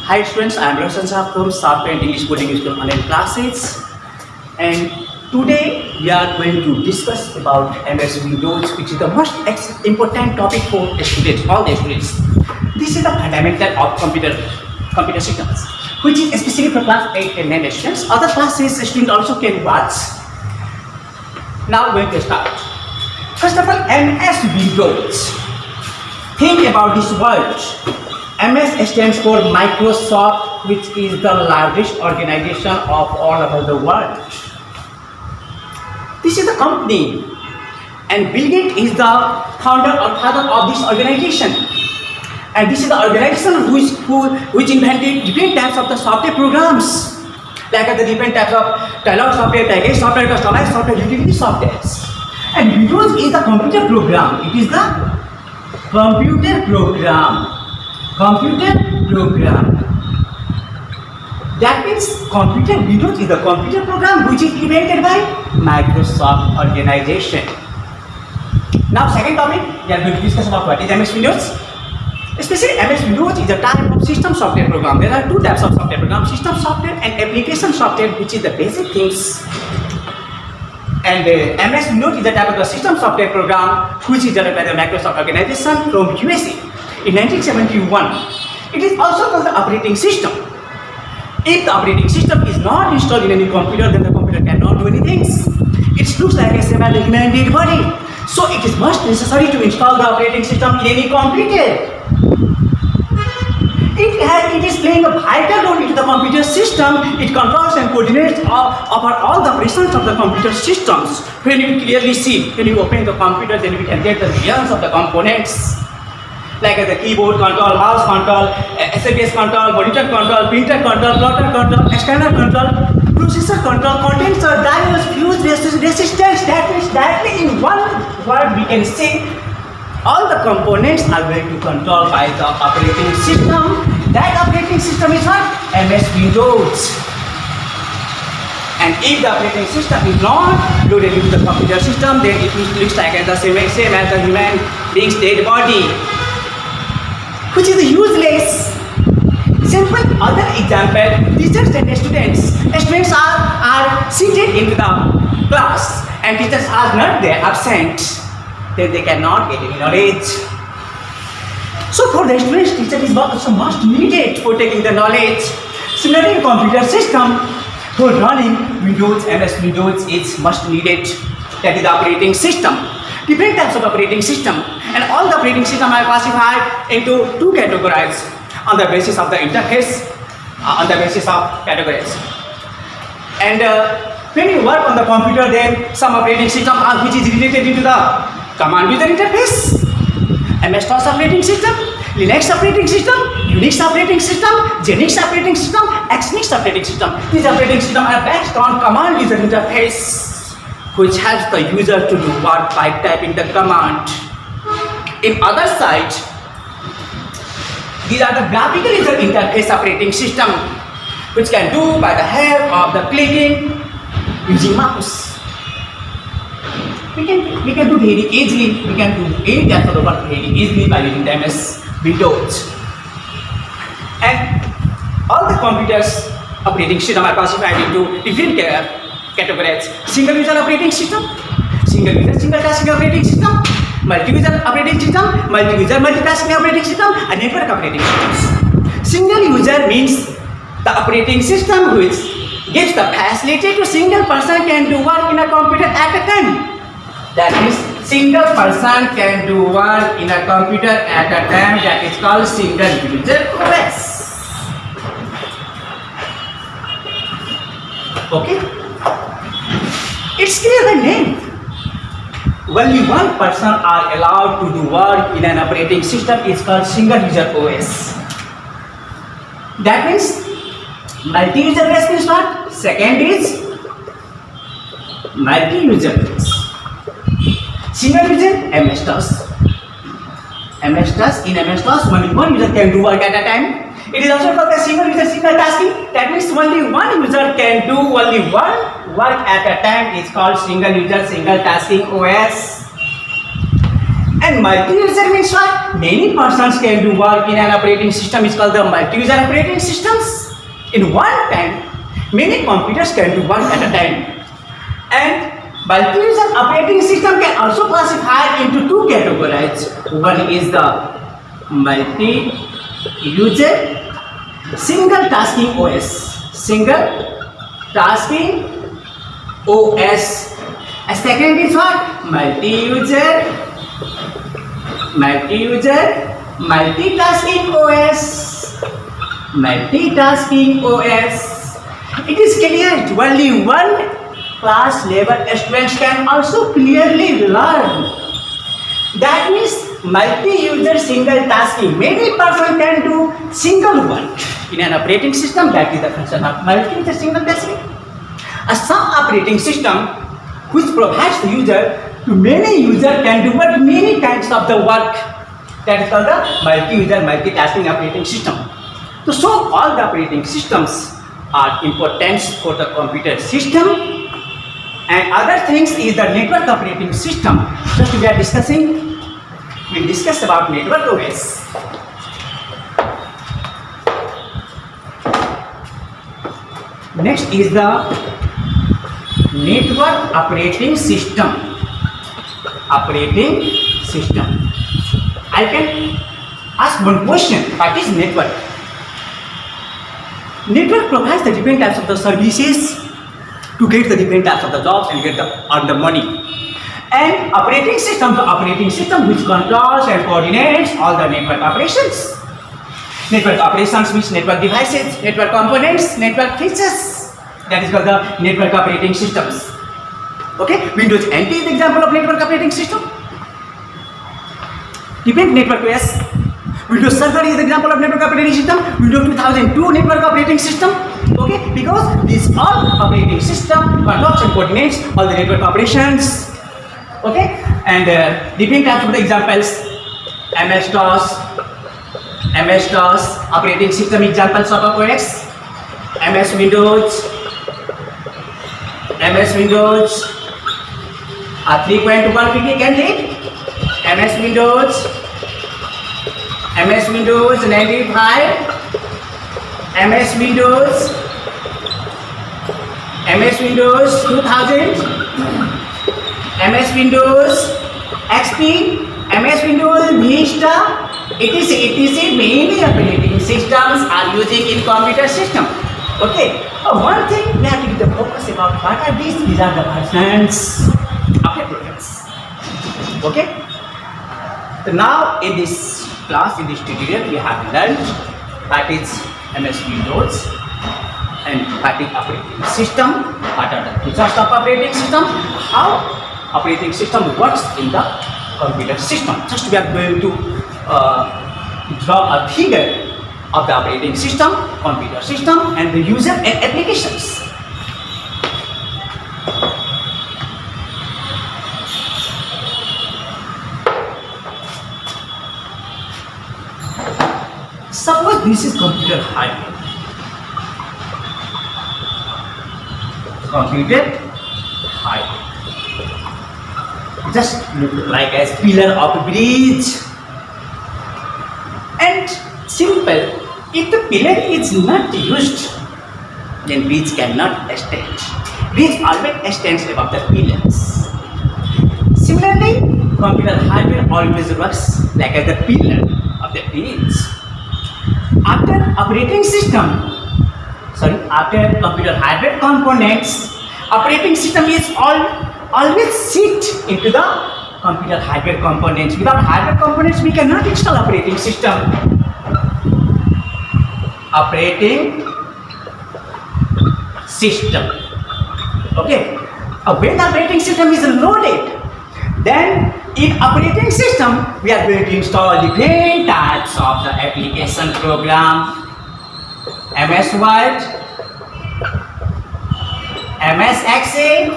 Hi students, I am Roshan Shah from Software and English Coding School online classes, and today we are going to discuss about MS Windows, which is the most important topic for students, all the students. This is the fundamental of computer systems, which is especially for class 8 and 9 students. Other classes students also can watch. Now we are going to start. First of all, MS Windows. Think about this word. MS stands for Microsoft, which is the largest organization of all over the world. This is the company, and Bill Gates is the founder or father of this organization. And this is the organization which invented different types of the software programs, like the different types of dialog software, package software, customized software, utility softwares. And Windows is the computer program. It is the computer program. That means Windows is the computer program which is invented by Microsoft organization. Now second topic, we are going to discuss about what is MS Windows. Especially MS Windows is a type of system software program. There are two types of software program, system software and application software, which is the basic things. And MS Windows is a type of the system software program which is developed by the Microsoft organization from USA. In 1971, it is also called the operating system. If the operating system is not installed in any computer, then the computer cannot do anything. It looks like a same as the human dead body. So it is most necessary to install the operating system in any computer. It is playing a vital role into the computer system. It controls and coordinates over all the operations of the computer systems. When you clearly see, when you open the computer, then you can get the millions of the components, like the keyboard control, mouse control, SMS control, monitor control, printer control, plotter control, scanner control, processor control, condenser, diodes, fuse, resistance. That means directly in one word we can say all the components are going to control by the operating system. That operating system is what? MS Windows. And if the operating system is not loaded into the computer system, then it looks like the same as the human being's dead body, which is useless. Simple other example, teachers and students. Students are seated in the class and teachers are not there, absent. Then they cannot get any knowledge. So for the students, teacher is also most needed for taking the knowledge. Similarly, in computer system, for running Windows, MS Windows is most needed. That is the operating system. Different types of operating system, and all the operating system are classified into two categories on the basis of the interface, on the basis of categories. And when you work on the computer, then some operating system are which is related into the command user interface, MS-DOS operating system, Linux operating system, Unix operating system, Genix operating system, Xnix operating system. These operating systems are based on command user interface, which helps the user to do work by typing the command. In other side, these are the graphical user interface operating system, which can do by the help of the clicking using mouse. We can do very easily. We can do any type of the work very easily by using the MS Windows. And all the computers operating system are classified into different categories: single user operating system, single user single tasking operating system, multi-user operating system, multi-user multitasking operating system, and network operating systems. Single user means the operating system which gives the facility to single person can do work in a computer at a time. That means single person can do work in a computer at a time. That is called single user OS. Okay? It's clear the name. Only one person are allowed to do work in an operating system is called single user OS. That means multi-user OS means what? Second is multi-user OS. Single user MS-DOS. MS-DOS, in MS-DOS only one user can do work at a time. It is also called the single user single tasking. That means only one user can do only one work at a time. It's called single user single tasking OS. And multi-user means what? Many persons can do work in an operating system. It's called the multi-user operating systems. In one time, many computers can do work at a time. And multi-user operating system can also classify into two categories. One is the multi-user single tasking OS. Single tasking OS. A second is what? Multi-user multitasking OS. Multitasking OS. It is clear only one class level students can also clearly learn. That means multi-user single tasking. Many person can do single work in an operating system. That is the function of multi-user single tasking. Some operating system which provides the user to many users can do but many kinds of the work. That is called the multi-user multitasking operating system. So all the operating systems are important for the computer system. And other things is the network operating system. Just we are discussing. We discussed about network OS. Next is the network operating system. Operating system. I can ask one question. What is network? Network provides the different types of the services to get the different types of the jobs and get the earn the money. And operating system, the operating system which controls and coordinates all the network operations. Network operations means network devices, network components, network features. That is called the network operating systems. Okay, Windows NT is the example of network operating system. Different network OS. Windows Server is the example of network operating system. Windows 2002 network operating system. Okay, because these all operating system controls and coordinates all the network operations. Okay, and different types of the examples. MS-DOS operating system examples of OS. MS Windows 3.1 pp can read. MS Windows 95, MS Windows 2000, MS Windows XP, MS Windows Vista, etc. Many operating systems are using in computer system. Okay, one thing we have to give the focus about what are these? These are the versions of the programs. Okay, so now in this class, in this tutorial, we have learned what is MS Windows and what is operating system, what are the features of operating system, how operating system works in the computer system. Just we are going to draw a figure of the operating system, computer system, and the user and applications. Suppose this is computer hardware. Computer hardware. Just look like a pillar of a bridge. And simple, if the pillar is not used, then bridge cannot extend. Bridge always extends above the pillars. Similarly, computer hardware always works like as the pillar of the bridge. After computer hardware components, operating system is always sit into the computer hardware components. Without hardware components, we cannot install operating system. Operating system. Okay. When operating system is loaded, then in operating system we are going to install different types of the application program. MS Word, MS Excel,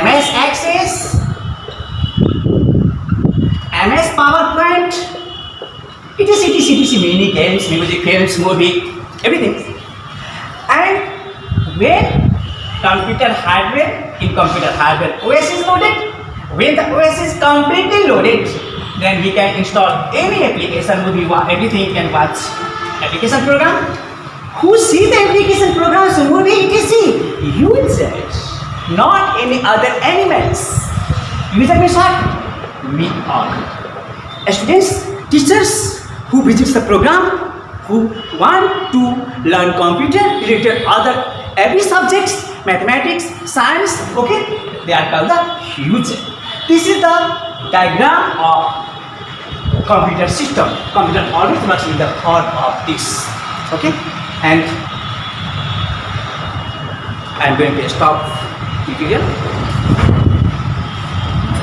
MS Access, MS PowerPoint, etc. Many games, music, films, movie, everything. And when computer hardware OS is loaded, When the OS is completely loaded, then we can install any application, movie, everything you can watch. Application program. Who see the application programs, movie, etc. Users, not any other animals. User means what? We are. Students, teachers who visits the program, who want to learn computer related other every subjects, mathematics, science, okay, they are called the user. This is the diagram of computer system. Computer always must be the heart of this, okay, and I'm going to stop tutorial.